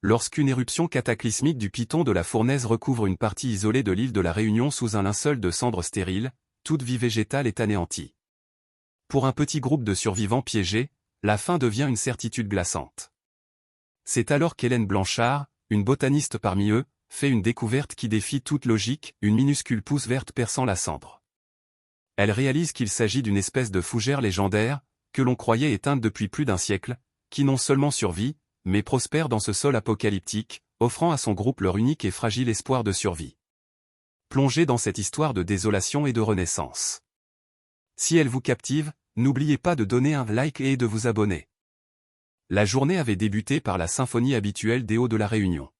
lorsqu'une éruption cataclysmique du piton de la Fournaise recouvre une partie isolée de l'île de la Réunion sous un linceul de cendres stériles, toute vie végétale est anéantie. Pour un petit groupe de survivants piégés, la fin devient une certitude glaçante. C'est alors qu'Hélène Blanchard, une botaniste parmi eux, fait une découverte qui défie toute logique, une minuscule pousse verte perçant la cendre. Elle réalise qu'il s'agit d'une espèce de fougère légendaire, que l'on croyait éteinte depuis plus d'un siècle, qui non seulement survit, mais prospère dans ce sol apocalyptique, offrant à son groupe leur unique et fragile espoir de survie. Plongez dans cette histoire de désolation et de renaissance. Si elle vous captive, n'oubliez pas de donner un like et de vous abonner. La journée avait débuté par la symphonie habituelle des Hauts de la Réunion.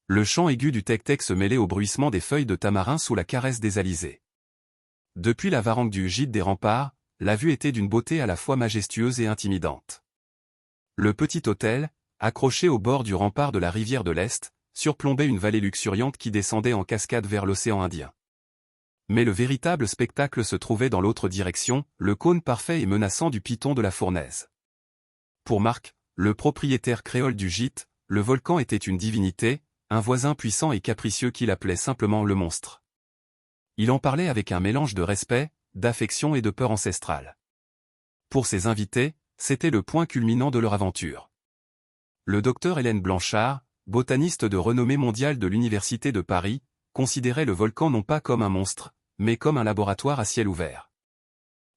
Le chant aigu du tec-tec se mêlait au bruissement des feuilles de tamarin sous la caresse des alizés. Depuis la varangue du gîte des remparts, la vue était d'une beauté à la fois majestueuse et intimidante. Le petit hôtel, accroché au bord du rempart de la rivière de l'Est, surplombait une vallée luxuriante qui descendait en cascade vers l'océan Indien. Mais le véritable spectacle se trouvait dans l'autre direction, le cône parfait et menaçant du piton de la Fournaise. Pour Marc, le propriétaire créole du gîte, le volcan était une divinité, un voisin puissant et capricieux qu'il appelait simplement le monstre. Il en parlait avec un mélange de respect, d'affection et de peur ancestrale. Pour ses invités, c'était le point culminant de leur aventure. Le docteur Hélène Blanchard, botaniste de renommée mondiale de l'Université de Paris, considérait le volcan non pas comme un monstre, mais comme un laboratoire à ciel ouvert.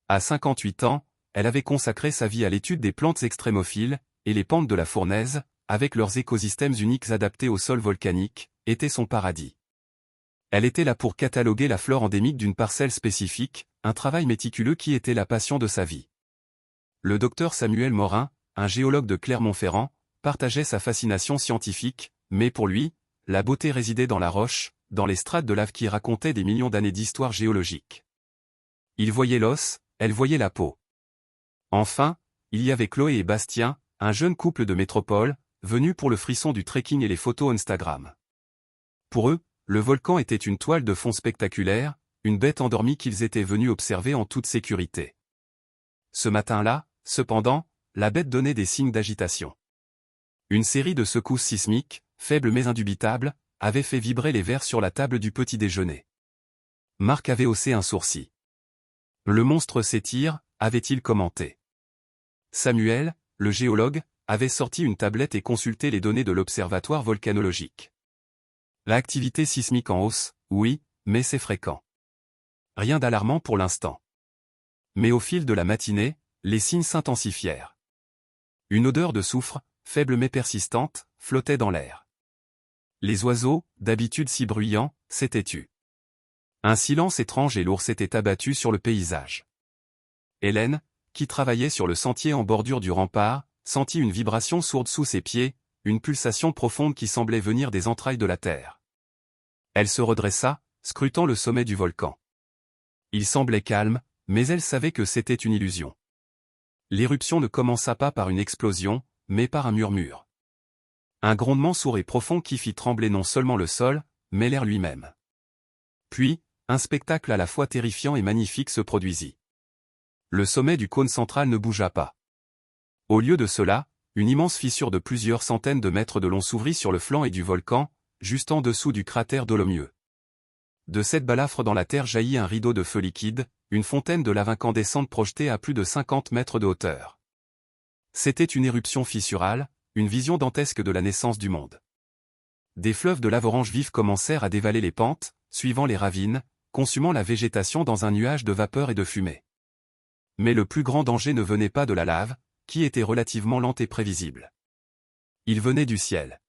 À 58 ans, elle avait consacré sa vie à l'étude des plantes extrémophiles, et les pentes de la Fournaise, avec leurs écosystèmes uniques adaptés au sol volcanique, étaient son paradis. Elle était là pour cataloguer la flore endémique d'une parcelle spécifique, un travail méticuleux qui était la passion de sa vie. Le docteur Samuel Morin, un géologue de Clermont-Ferrand, partageait sa fascination scientifique, mais pour lui, la beauté résidait dans la roche, dans les strates de lave qui racontaient des millions d'années d'histoire géologique. Il voyait l'os, elle voyait la peau. Enfin, il y avait Chloé et Bastien, un jeune couple de métropole, venus pour le frisson du trekking et les photos Instagram. Pour eux, le volcan était une toile de fond spectaculaire, une bête endormie qu'ils étaient venus observer en toute sécurité. Ce matin-là, cependant, la bête donnait des signes d'agitation. Une série de secousses sismiques, faibles mais indubitables, avait fait vibrer les verres sur la table du petit déjeuner. Marc avait haussé un sourcil. Le monstre s'étire, avait-il commenté. Samuel, le géologue, avait sorti une tablette et consulté les données de l'observatoire volcanologique. L'activité sismique en hausse, oui, mais c'est fréquent. Rien d'alarmant pour l'instant. Mais au fil de la matinée, les signes s'intensifièrent. Une odeur de soufre, faible mais persistante, flottait dans l'air. Les oiseaux, d'habitude si bruyants, s'étaient tus. Un silence étrange et lourd s'était abattu sur le paysage. Hélène, qui travaillait sur le sentier en bordure du rempart, sentit une vibration sourde sous ses pieds, une pulsation profonde qui semblait venir des entrailles de la terre. Elle se redressa, scrutant le sommet du volcan. Il semblait calme, mais elle savait que c'était une illusion. L'éruption ne commença pas par une explosion, mais par un murmure. Un grondement sourd et profond qui fit trembler non seulement le sol, mais l'air lui-même. Puis, un spectacle à la fois terrifiant et magnifique se produisit. Le sommet du cône central ne bougea pas. Au lieu de cela, une immense fissure de plusieurs centaines de mètres de long s'ouvrit sur le flanc et du volcan, juste en dessous du cratère Dolomieu. De cette balafre dans la terre jaillit un rideau de feu liquide, une fontaine de lave incandescente projetée à plus de 50 mètres de hauteur. C'était une éruption fissurale, une vision dantesque de la naissance du monde. Des fleuves de lave orange vif commencèrent à dévaler les pentes, suivant les ravines, consumant la végétation dans un nuage de vapeur et de fumée. Mais le plus grand danger ne venait pas de la lave, qui était relativement lente et prévisible. Il venait du ciel.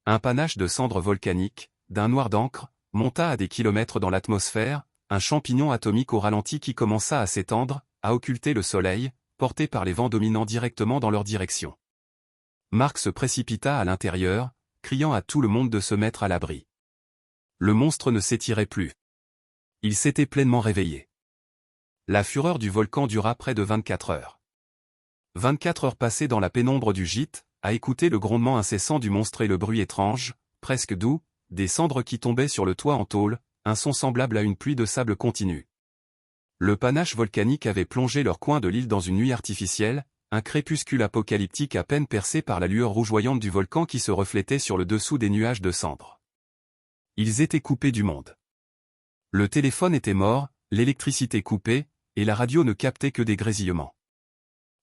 Un panache de cendres volcaniques, d'un noir d'encre, monta à des kilomètres dans l'atmosphère, un champignon atomique au ralenti qui commença à s'étendre, à occulter le soleil, porté par les vents dominant directement dans leur direction. Marc se précipita à l'intérieur, criant à tout le monde de se mettre à l'abri. Le monstre ne s'étirait plus. Il s'était pleinement réveillé. La fureur du volcan dura près de 24 heures. 24 heures passées dans la pénombre du gîte, à écouter le grondement incessant du monstre et le bruit étrange, presque doux, des cendres qui tombaient sur le toit en tôle, un son semblable à une pluie de sable continue. Le panache volcanique avait plongé leur coin de l'île dans une nuit artificielle, un crépuscule apocalyptique à peine percé par la lueur rougeoyante du volcan qui se reflétait sur le dessous des nuages de cendres. Ils étaient coupés du monde. Le téléphone était mort, l'électricité coupée, et la radio ne captait que des grésillements.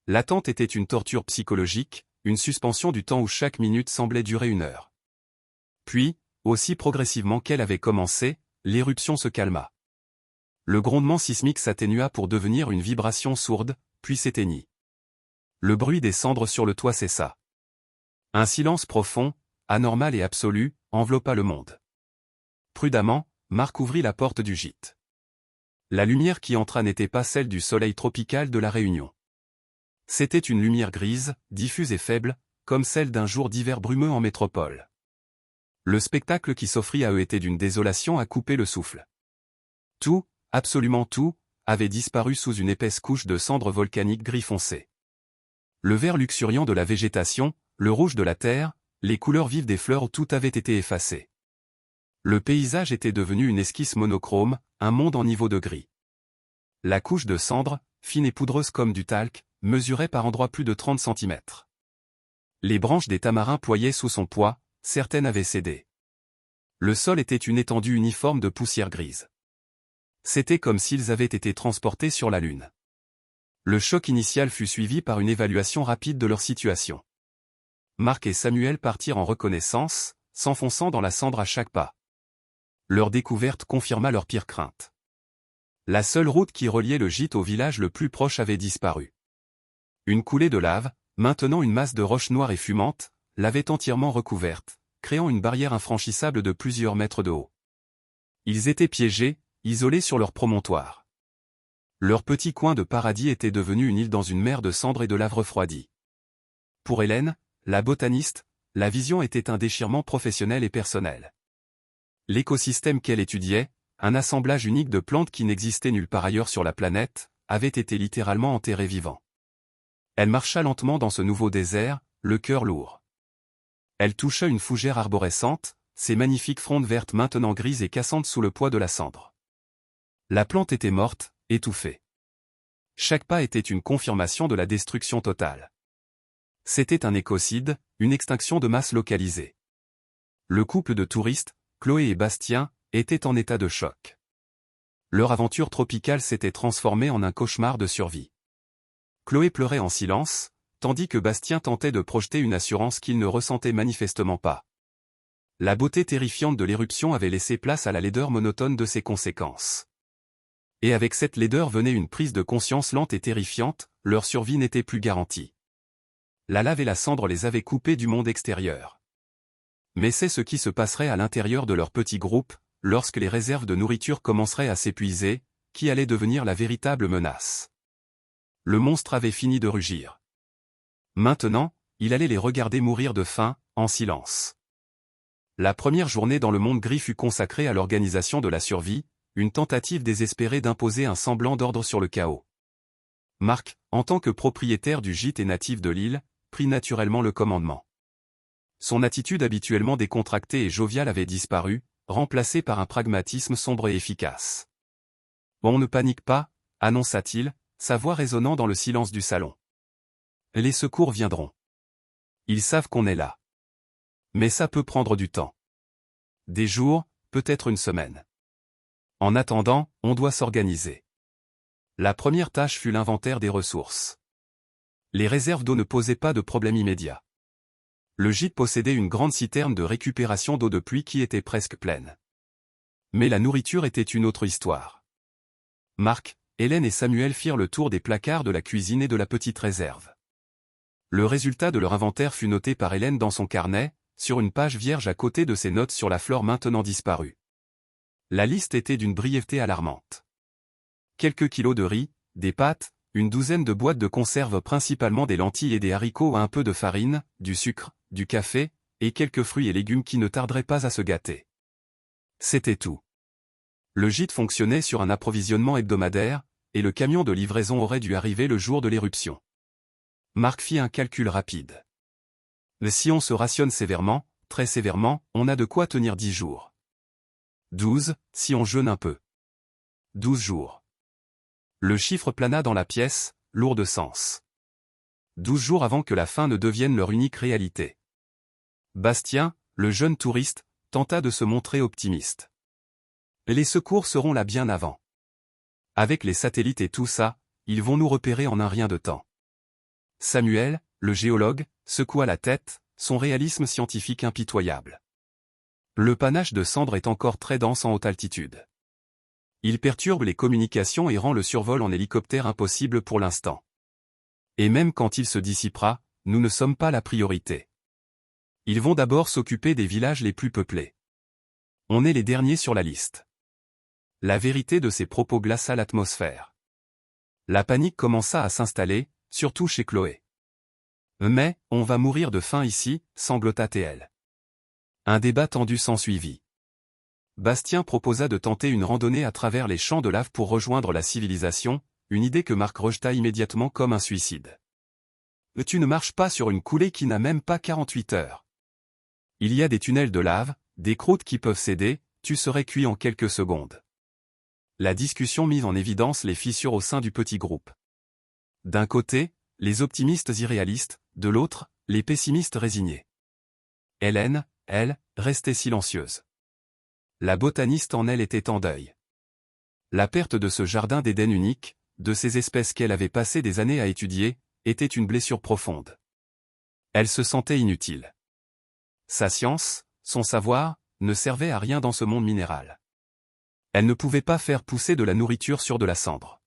L'attente était une torture psychologique, une suspension du temps où chaque minute semblait durer 1 heure. Puis, aussi progressivement qu'elle avait commencé, l'éruption se calma. Le grondement sismique s'atténua pour devenir une vibration sourde, puis s'éteignit. Le bruit des cendres sur le toit cessa. Un silence profond, anormal et absolu, enveloppa le monde. Prudemment, Marc ouvrit la porte du gîte. La lumière qui entra n'était pas celle du soleil tropical de la Réunion. C'était une lumière grise, diffuse et faible, comme celle d'un jour d'hiver brumeux en métropole. Le spectacle qui s'offrit à eux était d'une désolation à couper le souffle. Tout, absolument tout, avait disparu sous une épaisse couche de cendres volcaniques gris foncé. Le vert luxuriant de la végétation, le rouge de la terre, les couleurs vives des fleurs, tout avait été effacé. Le paysage était devenu une esquisse monochrome, un monde en niveau de gris. La couche de cendres, fine et poudreuse comme du talc, mesurait par endroits plus de 30 centimètres. Les branches des tamarins ployaient sous son poids, certaines avaient cédé. Le sol était une étendue uniforme de poussière grise. C'était comme s'ils avaient été transportés sur la Lune. Le choc initial fut suivi par une évaluation rapide de leur situation. Marc et Samuel partirent en reconnaissance, s'enfonçant dans la cendre à chaque pas. Leur découverte confirma leur pire crainte. La seule route qui reliait le gîte au village le plus proche avait disparu. Une coulée de lave, maintenant une masse de roches noires et fumantes, l'avait entièrement recouverte, créant une barrière infranchissable de plusieurs mètres de haut. Ils étaient piégés, isolés sur leur promontoire. Leur petit coin de paradis était devenu une île dans une mer de cendres et de lave refroidie. Pour Hélène, la botaniste, la vision était un déchirement professionnel et personnel. L'écosystème qu'elle étudiait, un assemblage unique de plantes qui n'existait nulle part ailleurs sur la planète, avait été littéralement enterré vivant. Elle marcha lentement dans ce nouveau désert, le cœur lourd. Elle toucha une fougère arborescente, ses magnifiques frondes vertes maintenant grises et cassantes sous le poids de la cendre. La plante était morte, étouffée. Chaque pas était une confirmation de la destruction totale. C'était un écocide, une extinction de masse localisée. Le couple de touristes, Chloé et Bastien, était en état de choc. Leur aventure tropicale s'était transformée en un cauchemar de survie. Chloé pleurait en silence, tandis que Bastien tentait de projeter une assurance qu'il ne ressentait manifestement pas. La beauté terrifiante de l'éruption avait laissé place à la laideur monotone de ses conséquences. Et avec cette laideur venait une prise de conscience lente et terrifiante, leur survie n'était plus garantie. La lave et la cendre les avaient coupés du monde extérieur. Mais c'est ce qui se passerait à l'intérieur de leur petit groupe, lorsque les réserves de nourriture commenceraient à s'épuiser, qui allait devenir la véritable menace. Le monstre avait fini de rugir. Maintenant, il allait les regarder mourir de faim, en silence. La première journée dans le monde gris fut consacrée à l'organisation de la survie, une tentative désespérée d'imposer un semblant d'ordre sur le chaos. Marc, en tant que propriétaire du gîte et natif de l'île, prit naturellement le commandement. Son attitude habituellement décontractée et joviale avait disparu, remplacée par un pragmatisme sombre et efficace. « On ne panique pas », annonça-t-il, sa voix résonnant dans le silence du salon. « Les secours viendront. Ils savent qu'on est là. Mais ça peut prendre du temps. Des jours, peut-être une semaine. En attendant, on doit s'organiser. » La première tâche fut l'inventaire des ressources. Les réserves d'eau ne posaient pas de problème immédiat. Le gîte possédait une grande citerne de récupération d'eau de pluie qui était presque pleine. Mais la nourriture était une autre histoire. Marc, Hélène et Samuel firent le tour des placards de la cuisine et de la petite réserve. Le résultat de leur inventaire fut noté par Hélène dans son carnet, sur une page vierge à côté de ses notes sur la flore maintenant disparue. La liste était d'une brièveté alarmante. Quelques kilos de riz, des pâtes, une douzaine de boîtes de conserve principalement des lentilles et des haricots à un peu de farine, du sucre, du café, et quelques fruits et légumes qui ne tarderaient pas à se gâter. C'était tout. Le gîte fonctionnait sur un approvisionnement hebdomadaire, et le camion de livraison aurait dû arriver le jour de l'éruption. Marc fit un calcul rapide. Si on se rationne sévèrement, très sévèrement, on a de quoi tenir 10 jours. 12, si on jeûne un peu. 12 jours. Le chiffre plana dans la pièce, lourd de sens. 12 jours avant que la faim ne devienne leur unique réalité. Bastien, le jeune touriste, tenta de se montrer optimiste. Les secours seront là bien avant. Avec les satellites et tout ça, ils vont nous repérer en un rien de temps. Samuel, le géologue, secoua la tête, son réalisme scientifique impitoyable. Le panache de cendres est encore très dense en haute altitude. Il perturbe les communications et rend le survol en hélicoptère impossible pour l'instant. Et même quand il se dissipera, nous ne sommes pas la priorité. Ils vont d'abord s'occuper des villages les plus peuplés. On est les derniers sur la liste. La vérité de ces propos glaça l'atmosphère. La panique commença à s'installer, surtout chez Chloé. Mais, on va mourir de faim ici, sanglota-t-elle. Un débat tendu s'ensuivit. Bastien proposa de tenter une randonnée à travers les champs de lave pour rejoindre la civilisation, une idée que Marc rejeta immédiatement comme un suicide. « Tu ne marches pas sur une coulée qui n'a même pas 48 heures. Il y a des tunnels de lave, des croûtes qui peuvent céder, tu serais cuit en quelques secondes. » La discussion mit en évidence les fissures au sein du petit groupe. D'un côté, les optimistes irréalistes, de l'autre, les pessimistes résignés. Hélène, elle, restait silencieuse. La botaniste en elle était en deuil. La perte de ce jardin d'Éden unique, de ces espèces qu'elle avait passé des années à étudier, était une blessure profonde. Elle se sentait inutile. Sa science, son savoir, ne servaient à rien dans ce monde minéral. Elle ne pouvait pas faire pousser de la nourriture sur de la cendre.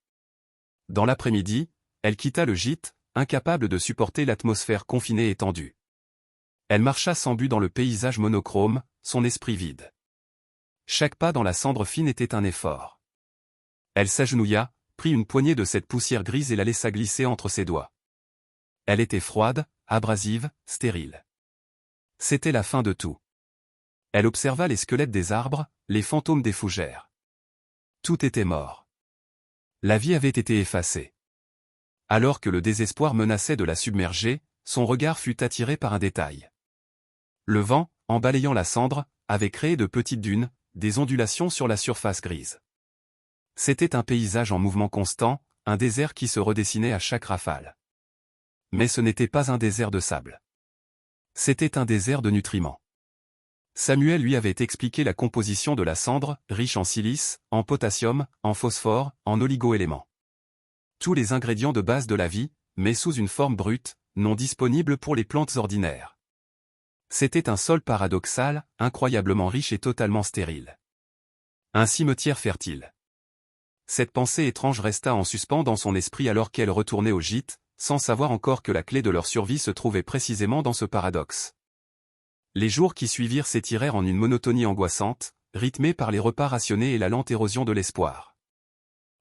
Dans l'après-midi, elle quitta le gîte, incapable de supporter l'atmosphère confinée et tendue. Elle marcha sans but dans le paysage monochrome, son esprit vide. Chaque pas dans la cendre fine était un effort. Elle s'agenouilla, prit une poignée de cette poussière grise et la laissa glisser entre ses doigts. Elle était froide, abrasive, stérile. C'était la fin de tout. Elle observa les squelettes des arbres, les fantômes des fougères. Tout était mort. La vie avait été effacée. Alors que le désespoir menaçait de la submerger, son regard fut attiré par un détail. Le vent, en balayant la cendre, avait créé de petites dunes, des ondulations sur la surface grise. C'était un paysage en mouvement constant, un désert qui se redessinait à chaque rafale. Mais ce n'était pas un désert de sable. C'était un désert de nutriments. Samuel lui avait expliqué la composition de la cendre, riche en silice, en potassium, en phosphore, en oligo-éléments. Tous les ingrédients de base de la vie, mais sous une forme brute, non disponible pour les plantes ordinaires. C'était un sol paradoxal, incroyablement riche et totalement stérile. Un cimetière fertile. Cette pensée étrange resta en suspens dans son esprit alors qu'elle retournait au gîte, sans savoir encore que la clé de leur survie se trouvait précisément dans ce paradoxe. Les jours qui suivirent s'étirèrent en une monotonie angoissante, rythmée par les repas rationnés et la lente érosion de l'espoir.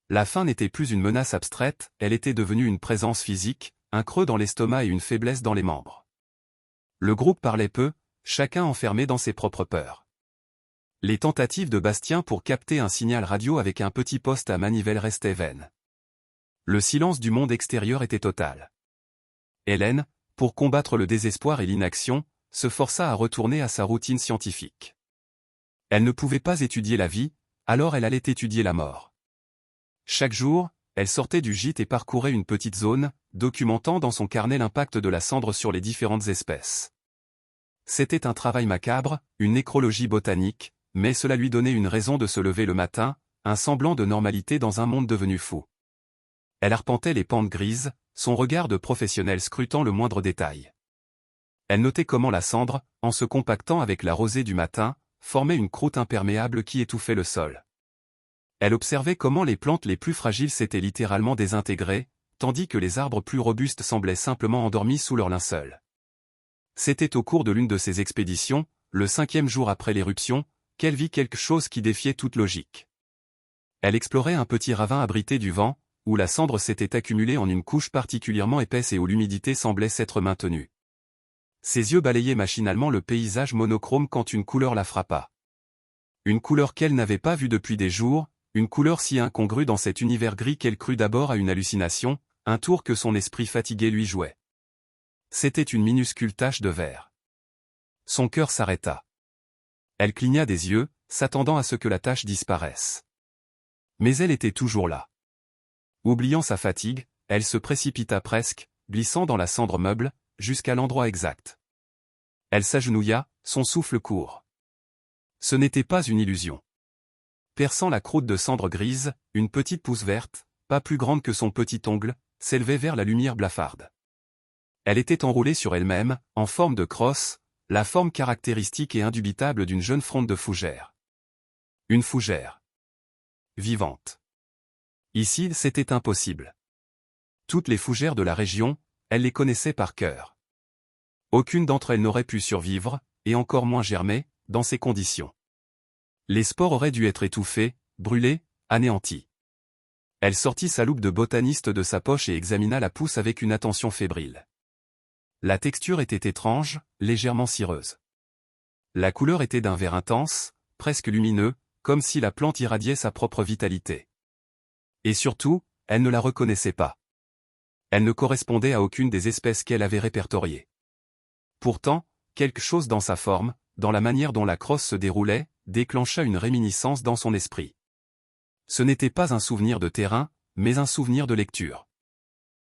La faim n'était plus une menace abstraite, elle était devenue une présence physique, un creux dans l'estomac et une faiblesse dans les membres. Le groupe parlait peu, chacun enfermé dans ses propres peurs. Les tentatives de Bastien pour capter un signal radio avec un petit poste à manivelle restaient vaines. Le silence du monde extérieur était total. Hélène, pour combattre le désespoir et l'inaction, se força à retourner à sa routine scientifique. Elle ne pouvait pas étudier la vie, alors elle allait étudier la mort. Chaque jour, elle sortait du gîte et parcourait une petite zone, documentant dans son carnet l'impact de la cendre sur les différentes espèces. C'était un travail macabre, une nécrologie botanique, mais cela lui donnait une raison de se lever le matin, un semblant de normalité dans un monde devenu fou. Elle arpentait les pentes grises, son regard de professionnel scrutant le moindre détail. Elle notait comment la cendre, en se compactant avec la rosée du matin, formait une croûte imperméable qui étouffait le sol. Elle observait comment les plantes les plus fragiles s'étaient littéralement désintégrées, tandis que les arbres plus robustes semblaient simplement endormis sous leur linceul. C'était au cours de l'une de ces expéditions, le 5e jour après l'éruption, qu'elle vit quelque chose qui défiait toute logique. Elle explorait un petit ravin abrité du vent, où la cendre s'était accumulée en une couche particulièrement épaisse et où l'humidité semblait s'être maintenue. Ses yeux balayaient machinalement le paysage monochrome quand une couleur la frappa. Une couleur qu'elle n'avait pas vue depuis des jours, une couleur si incongrue dans cet univers gris qu'elle crut d'abord à une hallucination, un tour que son esprit fatigué lui jouait. C'était une minuscule tache de vert. Son cœur s'arrêta. Elle cligna des yeux, s'attendant à ce que la tache disparaisse. Mais elle était toujours là. Oubliant sa fatigue, elle se précipita presque, glissant dans la cendre meuble, jusqu'à l'endroit exact. Elle s'agenouilla, son souffle court. Ce n'était pas une illusion. Perçant la croûte de cendre grise, une petite pousse verte, pas plus grande que son petit ongle, s'élevait vers la lumière blafarde. Elle était enroulée sur elle-même, en forme de crosse, la forme caractéristique et indubitable d'une jeune fronde de fougère. Une fougère. Vivante. Ici, c'était impossible. Toutes les fougères de la région, elle les connaissait par cœur. Aucune d'entre elles n'aurait pu survivre, et encore moins germer, dans ces conditions. Les spores auraient dû être étouffés, brûlés, anéantis. Elle sortit sa loupe de botaniste de sa poche et examina la pousse avec une attention fébrile. La texture était étrange, légèrement cireuse. La couleur était d'un vert intense, presque lumineux, comme si la plante irradiait sa propre vitalité. Et surtout, elle ne la reconnaissait pas. Elle ne correspondait à aucune des espèces qu'elle avait répertoriées. Pourtant, quelque chose dans sa forme, dans la manière dont la crosse se déroulait, déclencha une réminiscence dans son esprit. Ce n'était pas un souvenir de terrain, mais un souvenir de lecture.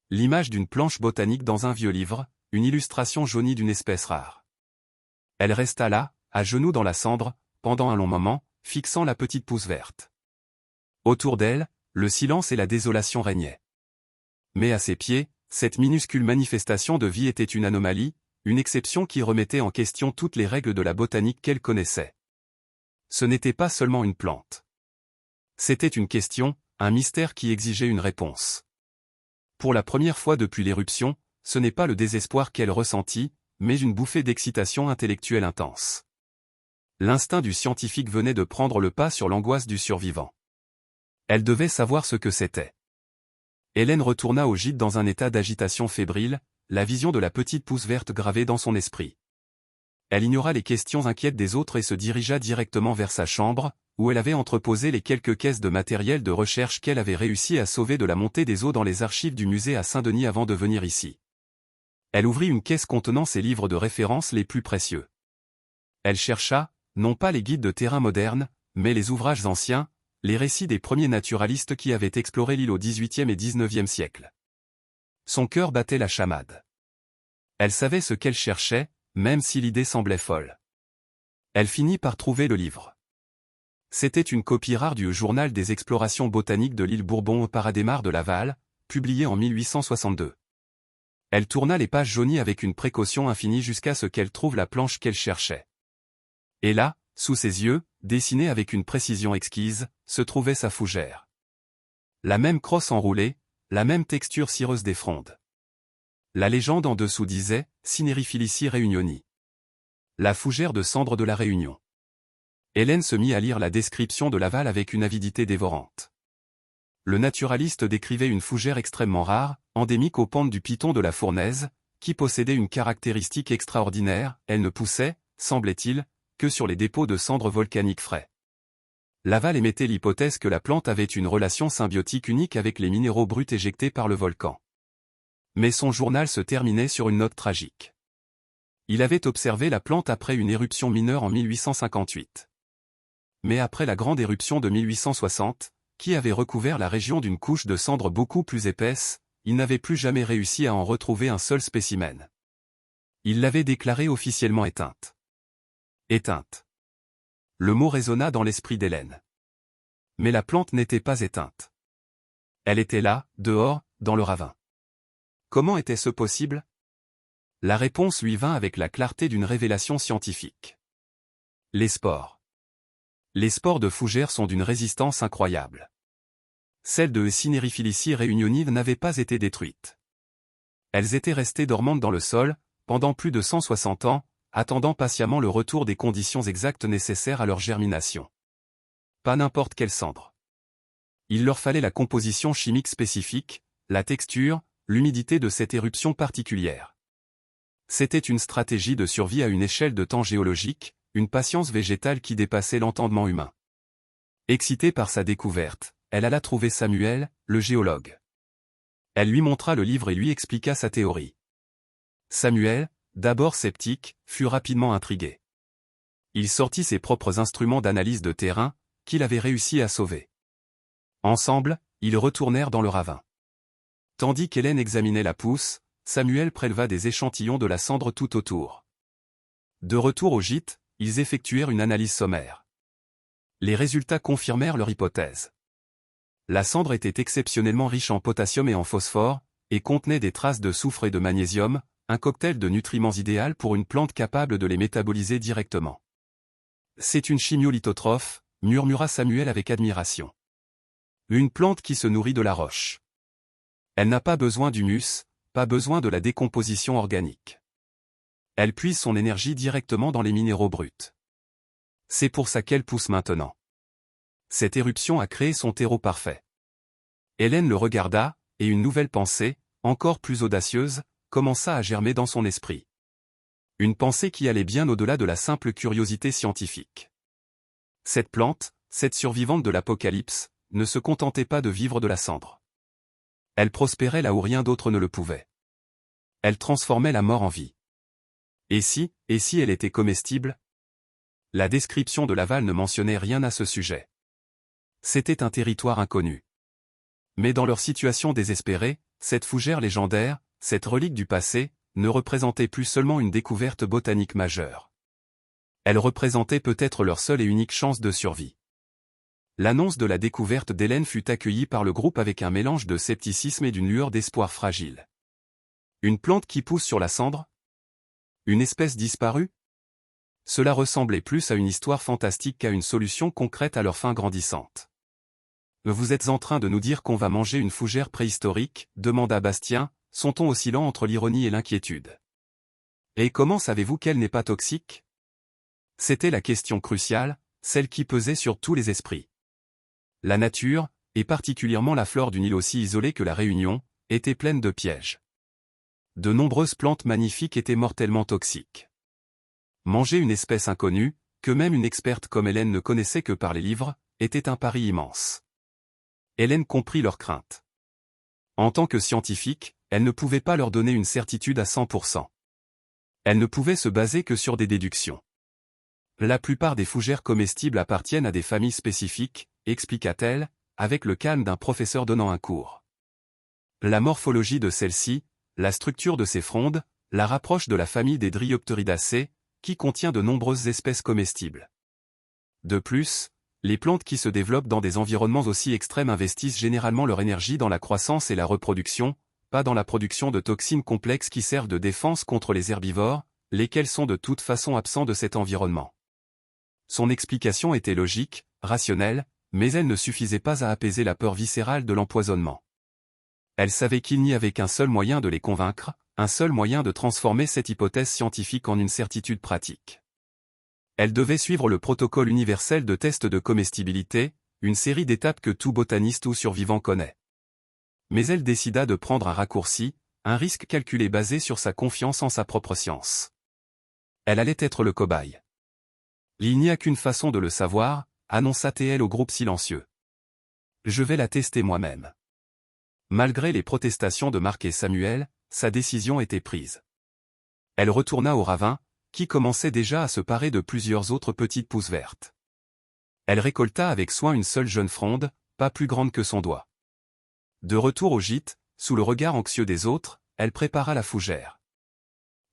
L'image d'une planche botanique dans un vieux livre, une illustration jaunie d'une espèce rare. Elle resta là, à genoux dans la cendre, pendant un long moment, fixant la petite pousse verte. Autour d'elle, le silence et la désolation régnaient. Mais à ses pieds, cette minuscule manifestation de vie était une anomalie, une exception qui remettait en question toutes les règles de la botanique qu'elle connaissait. Ce n'était pas seulement une plante. C'était une question, un mystère qui exigeait une réponse. Pour la première fois depuis l'éruption, ce n'est pas le désespoir qu'elle ressentit, mais une bouffée d'excitation intellectuelle intense. L'instinct du scientifique venait de prendre le pas sur l'angoisse du survivant. Elle devait savoir ce que c'était. Hélène retourna au gîte dans un état d'agitation fébrile, la vision de la petite pousse verte gravée dans son esprit. Elle ignora les questions inquiètes des autres et se dirigea directement vers sa chambre, où elle avait entreposé les quelques caisses de matériel de recherche qu'elle avait réussi à sauver de la montée des eaux dans les archives du musée à Saint-Denis avant de venir ici. Elle ouvrit une caisse contenant ses livres de référence les plus précieux. Elle chercha, non pas les guides de terrain modernes, mais les ouvrages anciens, les récits des premiers naturalistes qui avaient exploré l'île au XVIIIe et XIXe siècle. Son cœur battait la chamade. Elle savait ce qu'elle cherchait, même si l'idée semblait folle. Elle finit par trouver le livre. C'était une copie rare du Journal des explorations botaniques de l'île Bourbon par Adhémar de Laval, publié en 1862. Elle tourna les pages jaunies avec une précaution infinie jusqu'à ce qu'elle trouve la planche qu'elle cherchait. Et là, sous ses yeux, dessinée avec une précision exquise, se trouvait sa fougère. La même crosse enroulée, la même texture cireuse des frondes. La légende en dessous disait « Cinerifilici réunioni ». La fougère de cendre de la Réunion. Hélène se mit à lire la description de Laval avec une avidité dévorante. Le naturaliste décrivait une fougère extrêmement rare, endémique aux pentes du piton de la Fournaise, qui possédait une caractéristique extraordinaire, elle ne poussait, semblait-il, que sur les dépôts de cendres volcaniques frais. Laval émettait l'hypothèse que la plante avait une relation symbiotique unique avec les minéraux bruts éjectés par le volcan. Mais son journal se terminait sur une note tragique. Il avait observé la plante après une éruption mineure en 1858. Mais après la grande éruption de 1860, qui avait recouvert la région d'une couche de cendres beaucoup plus épaisse, il n'avait plus jamais réussi à en retrouver un seul spécimen. Il l'avait déclarée officiellement éteinte. Éteinte. Le mot résonna dans l'esprit d'Hélène. Mais la plante n'était pas éteinte. Elle était là, dehors, dans le ravin. Comment était-ce possible? La réponse lui vint avec la clarté d'une révélation scientifique. Les spores. Les spores de fougères sont d'une résistance incroyable. Celles de Cinerifilici réunioni n'avaient pas été détruites. Elles étaient restées dormantes dans le sol, pendant plus de 160 ans, attendant patiemment le retour des conditions exactes nécessaires à leur germination. Pas n'importe quelle cendre. Il leur fallait la composition chimique spécifique, la texture, l'humidité de cette éruption particulière. C'était une stratégie de survie à une échelle de temps géologique, une patience végétale qui dépassait l'entendement humain. Excitée par sa découverte, elle alla trouver Samuel, le géologue. Elle lui montra le livre et lui expliqua sa théorie. Samuel, d'abord sceptique, fut rapidement intrigué. Il sortit ses propres instruments d'analyse de terrain, qu'il avait réussi à sauver. Ensemble, ils retournèrent dans le ravin. Tandis qu'Hélène examinait la pousse, Samuel préleva des échantillons de la cendre tout autour. De retour au gîte, ils effectuèrent une analyse sommaire. Les résultats confirmèrent leur hypothèse. La cendre était exceptionnellement riche en potassium et en phosphore, et contenait des traces de soufre et de magnésium, un cocktail de nutriments idéal pour une plante capable de les métaboliser directement. C'est une chimiolithotrophe, murmura Samuel avec admiration. Une plante qui se nourrit de la roche. Elle n'a pas besoin d'humus, pas besoin de la décomposition organique. Elle puise son énergie directement dans les minéraux bruts. C'est pour ça qu'elle pousse maintenant. Cette éruption a créé son terreau parfait. Hélène le regarda, et une nouvelle pensée, encore plus audacieuse, commença à germer dans son esprit. Une pensée qui allait bien au-delà de la simple curiosité scientifique. Cette plante, cette survivante de l'Apocalypse, ne se contentait pas de vivre de la cendre. Elle prospérait là où rien d'autre ne le pouvait. Elle transformait la mort en vie. Et si elle était comestible? La description de l'aval ne mentionnait rien à ce sujet. C'était un territoire inconnu. Mais dans leur situation désespérée, cette fougère légendaire, cette relique du passé, ne représentait plus seulement une découverte botanique majeure. Elle représentait peut-être leur seule et unique chance de survie. L'annonce de la découverte d'Hélène fut accueillie par le groupe avec un mélange de scepticisme et d'une lueur d'espoir fragile. Une plante qui pousse sur la cendre? Une espèce disparue? Cela ressemblait plus à une histoire fantastique qu'à une solution concrète à leur fin grandissante. Vous êtes en train de nous dire qu'on va manger une fougère préhistorique, demanda Bastien, son ton oscillant entre l'ironie et l'inquiétude. Et comment savez-vous qu'elle n'est pas toxique? C'était la question cruciale, celle qui pesait sur tous les esprits. La nature, et particulièrement la flore d'une île aussi isolée que la Réunion, était pleine de pièges. De nombreuses plantes magnifiques étaient mortellement toxiques. Manger une espèce inconnue, que même une experte comme Hélène ne connaissait que par les livres, était un pari immense. Hélène comprit leurs craintes. En tant que scientifique, elle ne pouvait pas leur donner une certitude à 100%. Elle ne pouvait se baser que sur des déductions. La plupart des fougères comestibles appartiennent à des familles spécifiques, expliqua-t-elle, avec le calme d'un professeur donnant un cours. La morphologie de celle-ci, la structure de ses frondes, la rapproche de la famille des Dryopteridacées, qui contient de nombreuses espèces comestibles. De plus, les plantes qui se développent dans des environnements aussi extrêmes investissent généralement leur énergie dans la croissance et la reproduction, pas dans la production de toxines complexes qui servent de défense contre les herbivores, lesquels sont de toute façon absents de cet environnement. Son explication était logique, rationnelle, mais elle ne suffisait pas à apaiser la peur viscérale de l'empoisonnement. Elle savait qu'il n'y avait qu'un seul moyen de les convaincre, un seul moyen de transformer cette hypothèse scientifique en une certitude pratique. Elle devait suivre le protocole universel de test de comestibilité, une série d'étapes que tout botaniste ou survivant connaît. Mais elle décida de prendre un raccourci, un risque calculé basé sur sa confiance en sa propre science. Elle allait être le cobaye. Il n'y a qu'une façon de le savoir, annonça-t-elle au groupe silencieux. Je vais la tester moi-même. Malgré les protestations de Marc et Samuel, sa décision était prise. Elle retourna au ravin, qui commençait déjà à se parer de plusieurs autres petites pousses vertes. Elle récolta avec soin une seule jeune fronde, pas plus grande que son doigt. De retour au gîte, sous le regard anxieux des autres, elle prépara la fougère.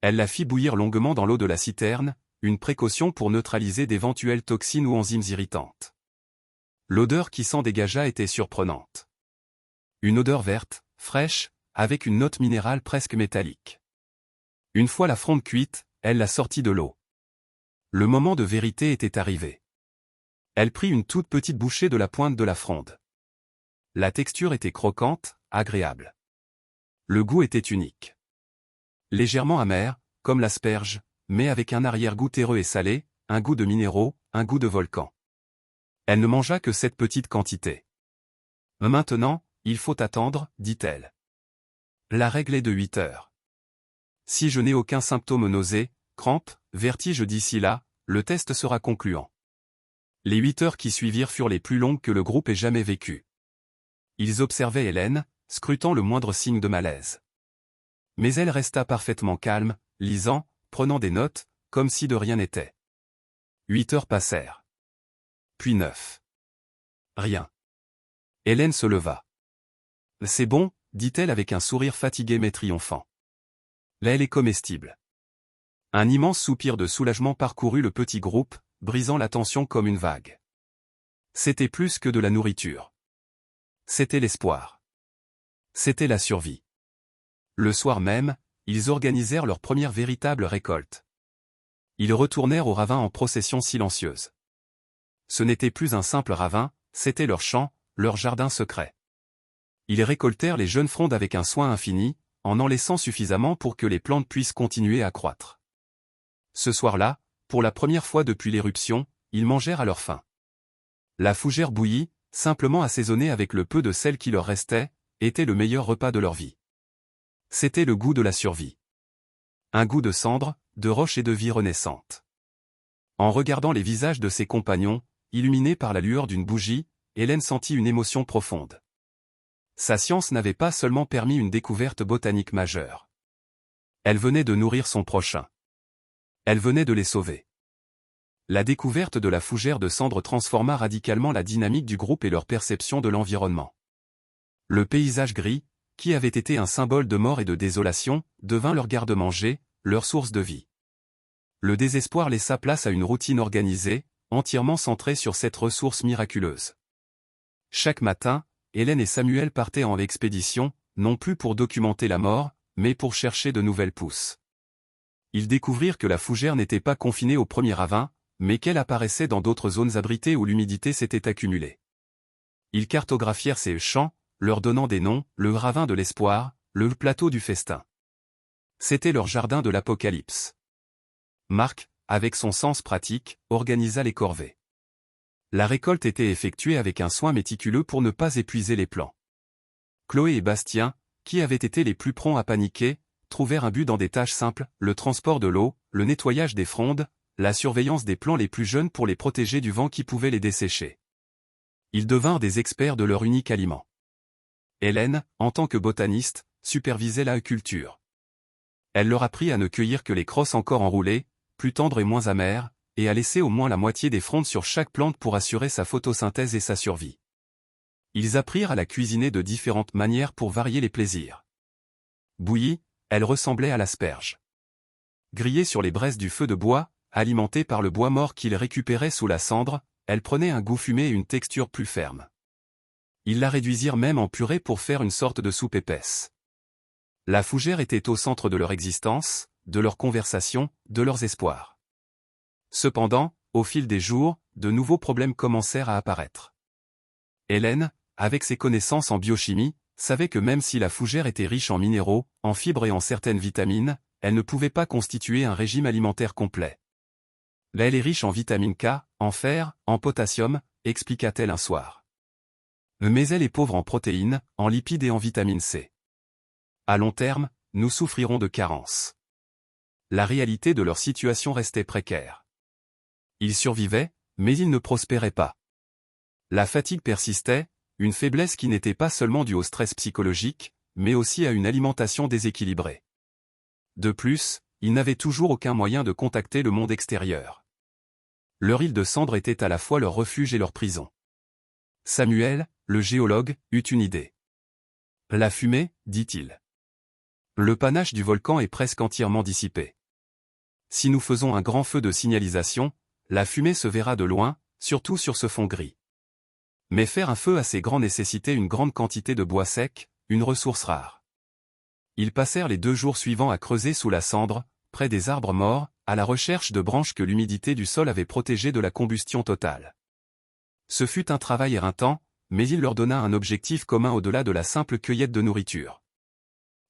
Elle la fit bouillir longuement dans l'eau de la citerne, une précaution pour neutraliser d'éventuelles toxines ou enzymes irritantes. L'odeur qui s'en dégagea était surprenante. Une odeur verte, fraîche, avec une note minérale presque métallique. Une fois la fronde cuite, elle la sortit de l'eau. Le moment de vérité était arrivé. Elle prit une toute petite bouchée de la pointe de la fronde. La texture était croquante, agréable. Le goût était unique. Légèrement amer, comme l'asperge, mais avec un arrière-goût terreux et salé, un goût de minéraux, un goût de volcan. Elle ne mangea que cette petite quantité. Maintenant, il faut attendre, dit-elle. La règle est de 8 heures. Si je n'ai aucun symptôme nausée, crampes, vertige d'ici là, le test sera concluant. Les 8 heures qui suivirent furent les plus longues que le groupe ait jamais vécues. Ils observaient Hélène, scrutant le moindre signe de malaise. Mais elle resta parfaitement calme, lisant, prenant des notes, comme si de rien n'était. 8 heures passèrent. Puis 9. Rien. Hélène se leva. C'est bon, dit-elle avec un sourire fatigué mais triomphant. L'aile est comestible. Un immense soupir de soulagement parcourut le petit groupe, brisant la tension comme une vague. C'était plus que de la nourriture. C'était l'espoir. C'était la survie. Le soir même, ils organisèrent leur première véritable récolte. Ils retournèrent au ravin en procession silencieuse. Ce n'était plus un simple ravin, c'était leur champ, leur jardin secret. Ils récoltèrent les jeunes frondes avec un soin infini, en laissant suffisamment pour que les plantes puissent continuer à croître. Ce soir-là, pour la première fois depuis l'éruption, ils mangèrent à leur faim. La fougère bouillie, simplement assaisonnée avec le peu de sel qui leur restait, était le meilleur repas de leur vie. C'était le goût de la survie. Un goût de cendre, de roche et de vie renaissante. En regardant les visages de ses compagnons, illuminés par la lueur d'une bougie, Hélène sentit une émotion profonde. Sa science n'avait pas seulement permis une découverte botanique majeure. Elle venait de nourrir son prochain. Elle venait de les sauver. La découverte de la fougère de cendre transforma radicalement la dynamique du groupe et leur perception de l'environnement. Le paysage gris, qui avait été un symbole de mort et de désolation, devint leur garde-manger, leur source de vie. Le désespoir laissa place à une routine organisée, entièrement centrée sur cette ressource miraculeuse. Chaque matin, Hélène et Samuel partaient en expédition, non plus pour documenter la mort, mais pour chercher de nouvelles pousses. Ils découvrirent que la fougère n'était pas confinée au premier ravin, mais qu'elle apparaissait dans d'autres zones abritées où l'humidité s'était accumulée. Ils cartographièrent ces champs, leur donnant des noms, le ravin de l'espoir, le plateau du festin. C'était leur jardin de l'apocalypse. Marc, avec son sens pratique, organisa les corvées. La récolte était effectuée avec un soin méticuleux pour ne pas épuiser les plants. Chloé et Bastien, qui avaient été les plus prompts à paniquer, trouvèrent un but dans des tâches simples, le transport de l'eau, le nettoyage des frondes, la surveillance des plants les plus jeunes pour les protéger du vent qui pouvait les dessécher. Ils devinrent des experts de leur unique aliment. Hélène, en tant que botaniste, supervisait la culture. Elle leur apprit à ne cueillir que les crosses encore enroulées, plus tendres et moins amères, et à laisser au moins la moitié des frondes sur chaque plante pour assurer sa photosynthèse et sa survie. Ils apprirent à la cuisiner de différentes manières pour varier les plaisirs. Bouillie, elle ressemblait à l'asperge. Grillée sur les braises du feu de bois, alimentée par le bois mort qu'ils récupéraient sous la cendre, elle prenait un goût fumé et une texture plus ferme. Ils la réduisirent même en purée pour faire une sorte de soupe épaisse. La fougère était au centre de leur existence, de leurs conversations, de leurs espoirs. Cependant, au fil des jours, de nouveaux problèmes commencèrent à apparaître. Hélène, avec ses connaissances en biochimie, savait que même si la fougère était riche en minéraux, en fibres et en certaines vitamines, elle ne pouvait pas constituer un régime alimentaire complet. Elle est riche en vitamine K, en fer, en potassium, expliqua-t-elle un soir. Mais elle est pauvre en protéines, en lipides et en vitamine C. À long terme, nous souffrirons de carences. La réalité de leur situation restait précaire. Ils survivaient, mais ils ne prospéraient pas. La fatigue persistait, une faiblesse qui n'était pas seulement due au stress psychologique, mais aussi à une alimentation déséquilibrée. De plus, ils n'avaient toujours aucun moyen de contacter le monde extérieur. Leur île de cendre était à la fois leur refuge et leur prison. Samuel, le géologue, eut une idée. La fumée, dit-il. Le panache du volcan est presque entièrement dissipé. Si nous faisons un grand feu de signalisation, la fumée se verra de loin, surtout sur ce fond gris. Mais faire un feu assez grand nécessitait une grande quantité de bois sec, une ressource rare. Ils passèrent les 2 jours suivants à creuser sous la cendre, près des arbres morts, à la recherche de branches que l'humidité du sol avait protégées de la combustion totale. Ce fut un travail éreintant, mais il leur donna un objectif commun au-delà de la simple cueillette de nourriture.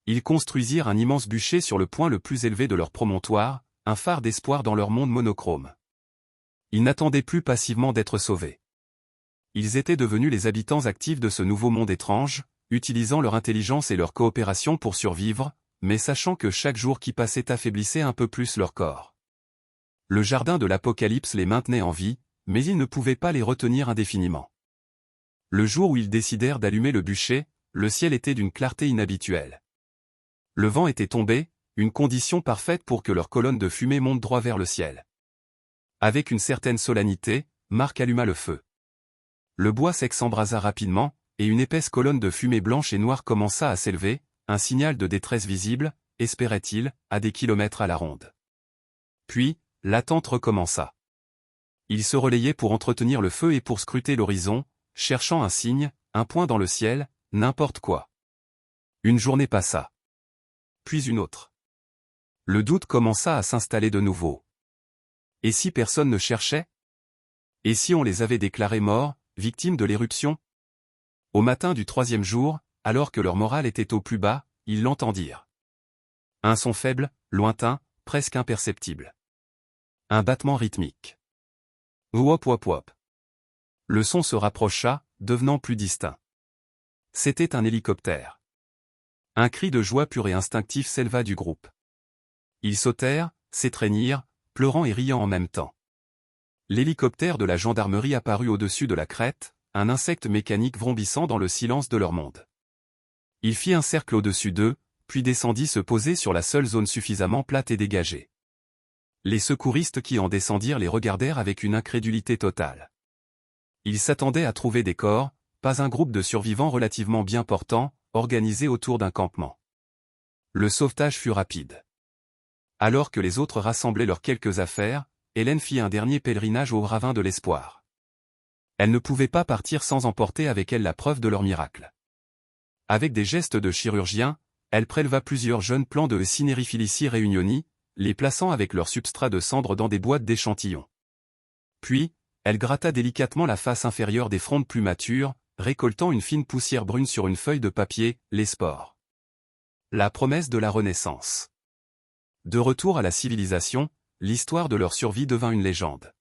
Ils construisirent un immense bûcher sur le point le plus élevé de leur promontoire, un phare d'espoir dans leur monde monochrome. Ils n'attendaient plus passivement d'être sauvés. Ils étaient devenus les habitants actifs de ce nouveau monde étrange, utilisant leur intelligence et leur coopération pour survivre, mais sachant que chaque jour qui passait affaiblissait un peu plus leur corps. Le jardin de l'Apocalypse les maintenait en vie, mais ils ne pouvaient pas les retenir indéfiniment. Le jour où ils décidèrent d'allumer le bûcher, le ciel était d'une clarté inhabituelle. Le vent était tombé, une condition parfaite pour que leur colonne de fumée monte droit vers le ciel. Avec une certaine solennité, Marc alluma le feu. Le bois sec s'embrasa rapidement, et une épaisse colonne de fumée blanche et noire commença à s'élever, un signal de détresse visible, espérait-il, à des kilomètres à la ronde. Puis, l'attente recommença. Il se relayait pour entretenir le feu et pour scruter l'horizon, cherchant un signe, un point dans le ciel, n'importe quoi. Une journée passa. Puis une autre. Le doute commença à s'installer de nouveau. Et si personne ne cherchait? Et si on les avait déclarés morts, victimes de l'éruption? Au matin du 3e jour, alors que leur morale était au plus bas, ils l'entendirent. Un son faible, lointain, presque imperceptible. Un battement rythmique. Wop wop wop. Le son se rapprocha, devenant plus distinct. C'était un hélicoptère. Un cri de joie pur et instinctif s'éleva du groupe. Ils sautèrent, s'étreignirent, pleurant et riant en même temps. L'hélicoptère de la gendarmerie apparut au-dessus de la crête, un insecte mécanique vrombissant dans le silence de leur monde. Il fit un cercle au-dessus d'eux, puis descendit se poser sur la seule zone suffisamment plate et dégagée. Les secouristes qui en descendirent les regardèrent avec une incrédulité totale. Ils s'attendaient à trouver des corps, pas un groupe de survivants relativement bien portants, organisés autour d'un campement. Le sauvetage fut rapide. Alors que les autres rassemblaient leurs quelques affaires, Hélène fit un dernier pèlerinage au ravin de l'espoir. Elle ne pouvait pas partir sans emporter avec elle la preuve de leur miracle. Avec des gestes de chirurgien, elle préleva plusieurs jeunes plants de Cinérifilici réunioni, les plaçant avec leur substrat de cendres dans des boîtes d'échantillons. Puis, elle gratta délicatement la face inférieure des frondes plus matures, récoltant une fine poussière brune sur une feuille de papier, les spores. La promesse de la Renaissance. De retour à la civilisation, l'histoire de leur survie devint une légende.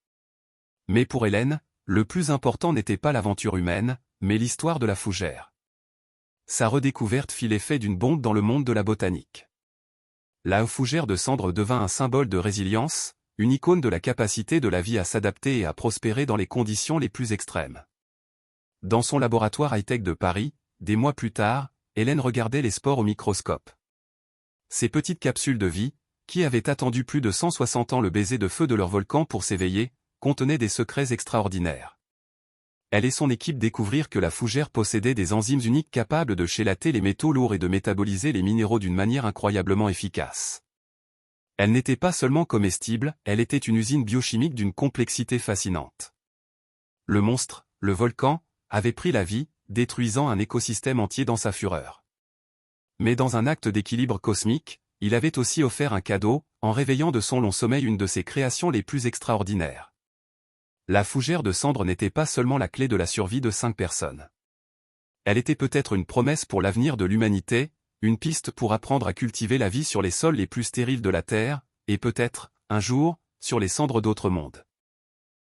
Mais pour Hélène, le plus important n'était pas l'aventure humaine, mais l'histoire de la fougère. Sa redécouverte fit l'effet d'une bombe dans le monde de la botanique. La fougère de cendre devint un symbole de résilience, une icône de la capacité de la vie à s'adapter et à prospérer dans les conditions les plus extrêmes. Dans son laboratoire high-tech de Paris, des mois plus tard, Hélène regardait les spores au microscope. Ces petites capsules de vie, qui avaient attendu plus de 160 ans le baiser de feu de leur volcan pour s'éveiller, contenaient des secrets extraordinaires. Elle et son équipe découvrirent que la fougère possédait des enzymes uniques capables de chélater les métaux lourds et de métaboliser les minéraux d'une manière incroyablement efficace. Elle n'était pas seulement comestible, elle était une usine biochimique d'une complexité fascinante. Le monstre, le volcan, avait pris la vie, détruisant un écosystème entier dans sa fureur. Mais dans un acte d'équilibre cosmique, il avait aussi offert un cadeau, en réveillant de son long sommeil une de ses créations les plus extraordinaires. La fougère de cendre n'était pas seulement la clé de la survie de 5 personnes. Elle était peut-être une promesse pour l'avenir de l'humanité, une piste pour apprendre à cultiver la vie sur les sols les plus stériles de la Terre, et peut-être, un jour, sur les cendres d'autres mondes.